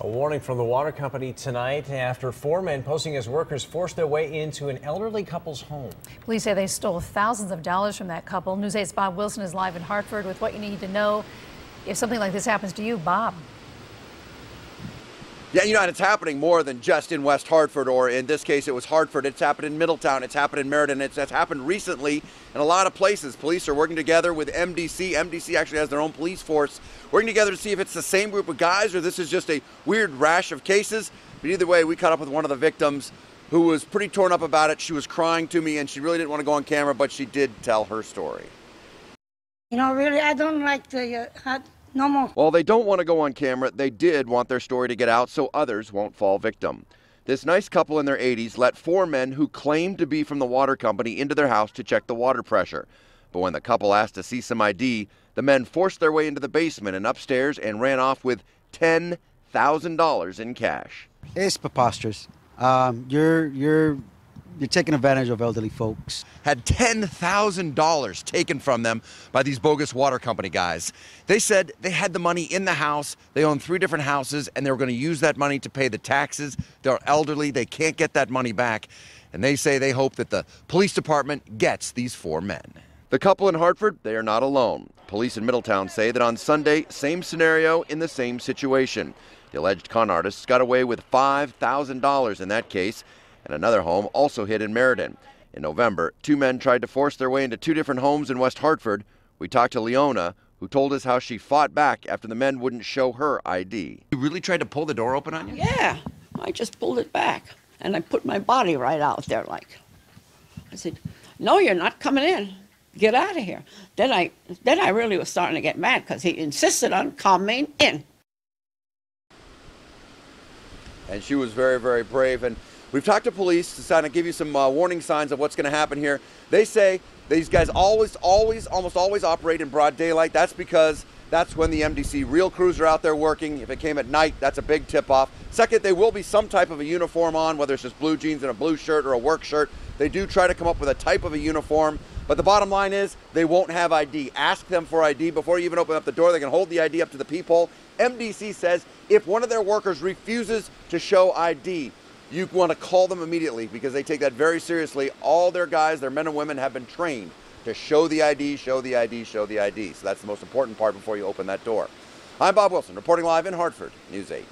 A warning from the water company tonight after 4 men posing as workers forced their way into an elderly couple's home. Police say they stole thousands of dollars from that couple. News 8's Bob Wilson is live in Hartford with what you need to know if something like this happens to you. Bob. Yeah, you know, and it's happening more than just in West Hartford, or in this case, it was Hartford. It's happened in Middletown. It's happened in Meriden. It's happened recently in a lot of places. Police are working together with MDC. MDC actually has their own police force, working together to see if it's the same group of guys or this is just a weird rash of cases. But either way, we caught up with one of the victims who was pretty torn up about it. She was crying to me, and she really didn't want to go on camera, but she did tell her story. You know, really, I don't like the no more. While they don't want to go on camera, they did want their story to get out so others won't fall victim. This nice couple in their 80s let 4 men who claimed to be from the water company into their house to check the water pressure. But when the couple asked to see some ID, the men forced their way into the basement and upstairs and ran off with $10,000 in cash. It's preposterous. You're taking advantage of elderly folks. Had $10,000 taken from them by these bogus water company guys. They said they had the money in the house. They own 3 different houses, and they were going to use that money to pay the taxes. They're elderly. They can't get that money back. And they say they hope that the police department gets these 4 men. The couple in Hartford, they are not alone. Police in Middletown say that on Sunday, same scenario in the same situation. The alleged con artists got away with $5,000 in that case. And another home also hit in Meriden. In November, 2 men tried to force their way into 2 different homes in West Hartford. We talked to Leona, who told us how she fought back after the men wouldn't show her ID. You really tried to pull the door open on you? Yeah, I just pulled it back, and I put my body right out there like. I said, no, you're not coming in. Get out of here. Then I really was starting to get mad because he insisted on coming in. And she was very, very brave. And we've talked to police to kind of give you some warning signs of what's going to happen here. They say these guys almost always operate in broad daylight. That's because that's when the MDC real crews are out there working. If it came at night, that's a big tip-off. Second, there will be some type of a uniform on, whether it's just blue jeans and a blue shirt or a work shirt. They do try to come up with a type of a uniform. But the bottom line is they won't have ID. Ask them for ID before you even open up the door. They can hold the ID up to the peephole. MDC says if one of their workers refuses to show ID, you want to call them immediately because they take that very seriously. All their guys, their men and women, have been trained to show the ID, show the ID, show the ID. So that's the most important part before you open that door. I'm Bob Wilson, reporting live in Hartford, News 8.